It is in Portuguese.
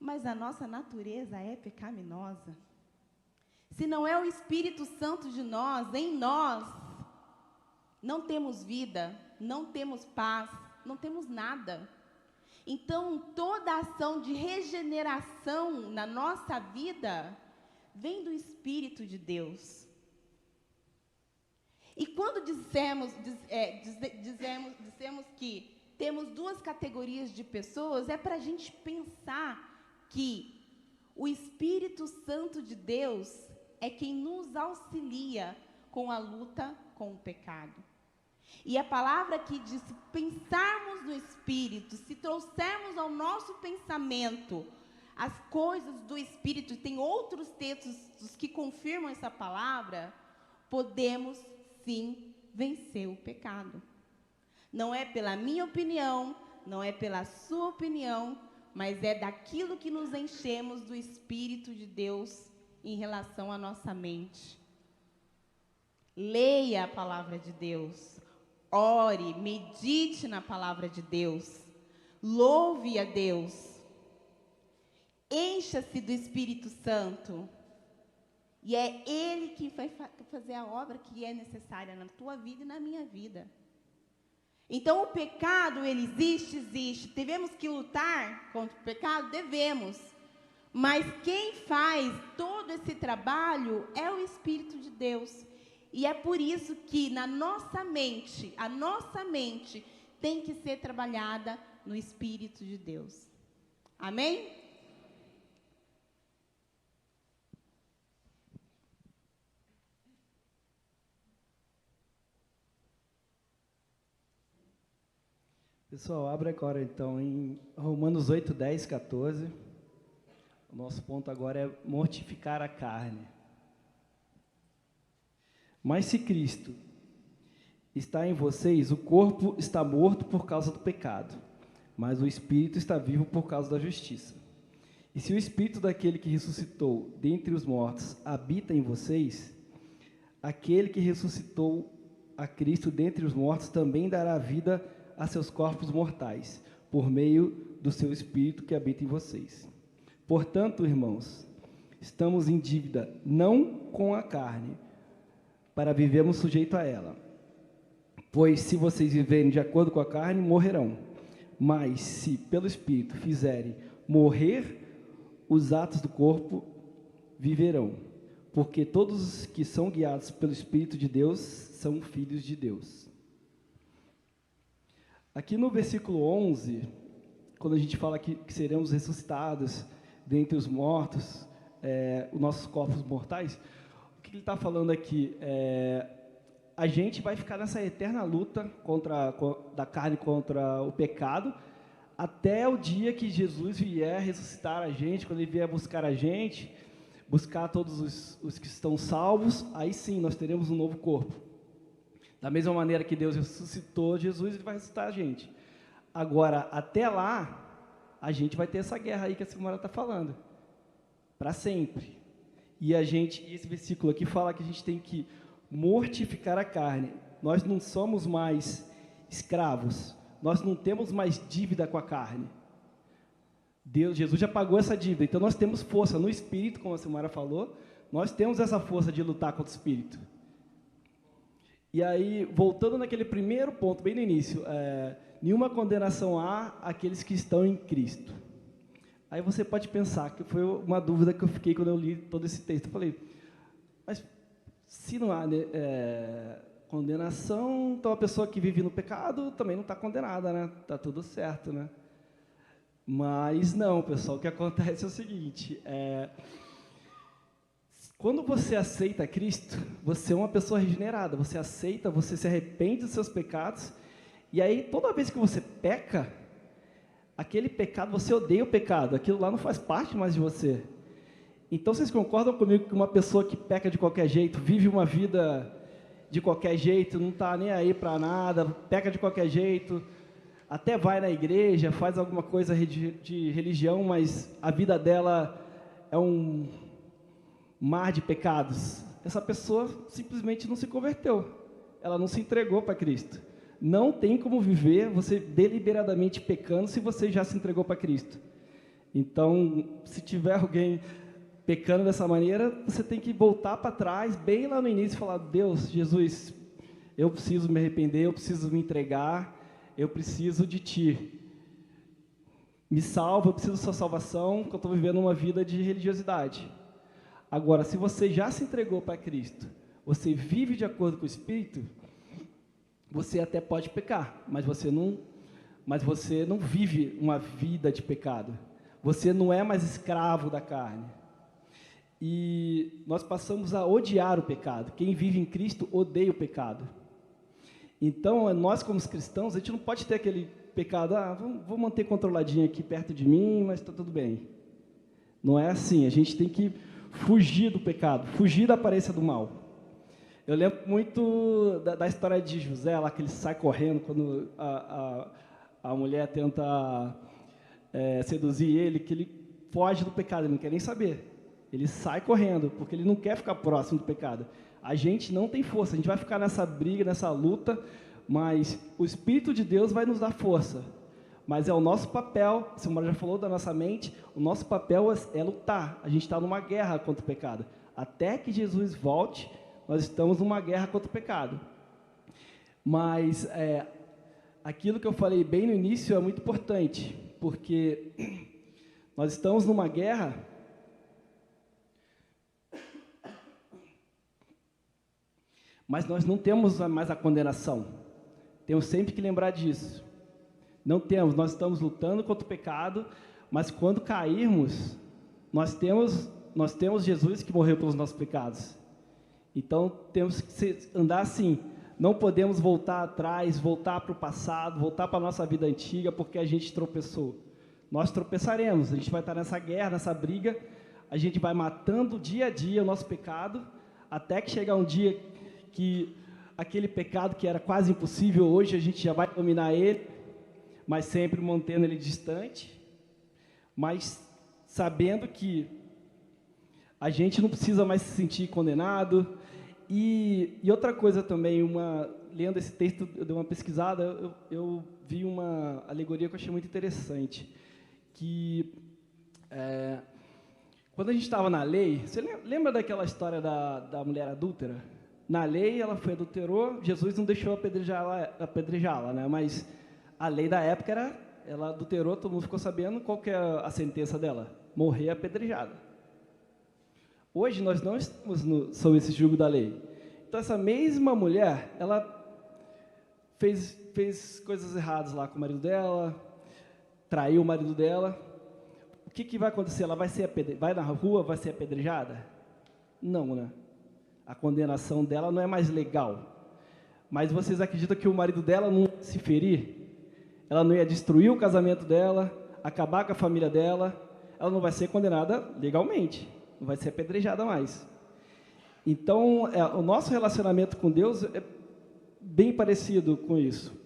Mas a nossa natureza é pecaminosa. Se não é o Espírito Santo de nós, em nós, não temos vida, não temos paz, não temos nada. Então, toda ação de regeneração na nossa vida vem do Espírito de Deus. E quando dissemos que temos duas categorias de pessoas, é para a gente pensar que o Espírito Santo de Deus é quem nos auxilia com a luta com o pecado. E a palavra aqui diz, se pensarmos no Espírito, se trouxermos ao nosso pensamento as coisas do Espírito, tem outros textos que confirmam essa palavra, podemos sim vencer o pecado. Não é pela minha opinião, não é pela sua opinião, mas é daquilo que nos enchemos do Espírito de Deus em relação à nossa mente. Leia a palavra de Deus, ore, medite na palavra de Deus, louve a Deus, encha-se do Espírito Santo, e é Ele que vai fazer a obra que é necessária na tua vida e na minha vida. Então, o pecado, ele existe. Devemos que lutar contra o pecado? Devemos. Mas quem faz todo esse trabalho é o Espírito de Deus. E é por isso que na nossa mente, a nossa mente tem que ser trabalhada no Espírito de Deus. Amém? Pessoal, abre agora então em Romanos 8, 10, 14. O nosso ponto agora é mortificar a carne. Mas se Cristo está em vocês, o corpo está morto por causa do pecado, mas o Espírito está vivo por causa da justiça. E se o Espírito daquele que ressuscitou dentre os mortos habita em vocês, aquele que ressuscitou a Cristo dentre os mortos também dará vida a seus corpos mortais, por meio do seu Espírito que habita em vocês. Portanto, irmãos, estamos em dívida não com a carne, para vivermos sujeito a ela. Pois se vocês viverem de acordo com a carne, morrerão. Mas se pelo Espírito fizerem morrer os atos do corpo, viverão. Porque todos os que são guiados pelo Espírito de Deus são filhos de Deus. Aqui no versículo 11, quando a gente fala que seremos ressuscitados dentre os mortos, os nossos corpos mortais, o que ele está falando aqui? A gente vai ficar nessa eterna luta da carne contra o pecado, até o dia que Jesus vier ressuscitar a gente, quando ele vier buscar a gente, buscar todos os que estão salvos, aí sim nós teremos um novo corpo. Da mesma maneira que Deus ressuscitou Jesus, ele vai ressuscitar a gente. Agora, até lá, a gente vai ter essa guerra aí que a senhora está falando, para sempre. E esse versículo aqui fala que a gente tem que mortificar a carne. Nós não somos mais escravos, nós não temos mais dívida com a carne. Jesus já pagou essa dívida, então nós temos força no Espírito, como a senhora falou, nós temos essa força de lutar contra o Espírito. E aí, voltando naquele primeiro ponto, bem no início, nenhuma condenação há àqueles que estão em Cristo. Aí você pode pensar, que foi uma dúvida que eu fiquei quando eu li todo esse texto. Eu falei, mas se não há condenação, então a pessoa que vive no pecado também não está condenada, né? Está tudo certo, né? Mas não, pessoal, o que acontece é o seguinte, quando você aceita Cristo, você é uma pessoa regenerada, você aceita, você se arrepende dos seus pecados, e aí toda vez que você peca, aquele pecado, você odeia o pecado, aquilo lá não faz parte mais de você. Então vocês concordam comigo que uma pessoa que peca de qualquer jeito, vive uma vida de qualquer jeito, não está nem aí para nada, peca de qualquer jeito, até vai na igreja, faz alguma coisa de religião, mas a vida dela é um mar de pecados. Essa pessoa simplesmente não se converteu, ela não se entregou para Cristo. Não tem como viver você deliberadamente pecando se você já se entregou para Cristo. Então, se tiver alguém pecando dessa maneira, você tem que voltar para trás, bem lá no início, e falar: Deus, Jesus, eu preciso me arrepender, eu preciso me entregar, eu preciso de Ti. Me salva, eu preciso da Sua salvação, porque eu estou vivendo uma vida de religiosidade. Agora, se você já se entregou para Cristo, você vive de acordo com o Espírito, você até pode pecar, mas você não vive uma vida de pecado. Você não é mais escravo da carne. E nós passamos a odiar o pecado. Quem vive em Cristo odeia o pecado. Então, nós como cristãos, a gente não pode ter aquele pecado: vou manter controladinho aqui perto de mim, mas está tudo bem. Não é assim. A gente tem que fugir do pecado, fugir da aparência do mal. Eu lembro muito da história de José, lá que ele sai correndo quando a mulher tenta seduzir ele, que ele foge do pecado, ele não quer nem saber. Ele sai correndo, porque ele não quer ficar próximo do pecado. A gente não tem força, a gente vai ficar nessa briga, nessa luta, mas o Espírito de Deus vai nos dar força. Mas é o nosso papel, a senhora já falou da nossa mente, o nosso papel é lutar. A gente está numa guerra contra o pecado. Até que Jesus volte, nós estamos numa guerra contra o pecado. Mas aquilo que eu falei bem no início é muito importante, porque nós estamos numa guerra, mas nós não temos mais a condenação. Temos sempre que lembrar disso. Não temos, nós estamos lutando contra o pecado, mas quando cairmos, nós temos Jesus que morreu pelos nossos pecados. Então, temos que andar assim. Não podemos voltar atrás, voltar para o passado, voltar para a nossa vida antiga, porque a gente tropeçou. Nós tropeçaremos, a gente vai estar nessa guerra, nessa briga, a gente vai matando dia a dia o nosso pecado, até que chegar um dia que aquele pecado que era quase impossível, hoje a gente já vai dominar ele, mas sempre mantendo ele distante, mas sabendo que a gente não precisa mais se sentir condenado. E outra coisa também, lendo esse texto, eu dei uma pesquisada, eu vi uma alegoria que eu achei muito interessante, que quando a gente estava na lei, você lembra daquela história da mulher adúltera? Na lei, ela foi adulterou, Jesus não deixou apedrejá-la, né? Mas a lei da época era, ela adulterou, todo mundo ficou sabendo. Qual que é a sentença dela? Morrer apedrejada. Hoje nós não estamos sob esse jugo da lei. Então essa mesma mulher, ela fez coisas erradas lá com o marido dela, traiu o marido dela. O que vai acontecer? Ela vai na rua, vai ser apedrejada? Não, né? A condenação dela não é mais legal. Mas vocês acreditam que o marido dela não ia se ferir? Ela não ia destruir o casamento dela, acabar com a família dela? Ela não vai ser condenada legalmente, não vai ser apedrejada mais. Então, o nosso relacionamento com Deus é bem parecido com isso.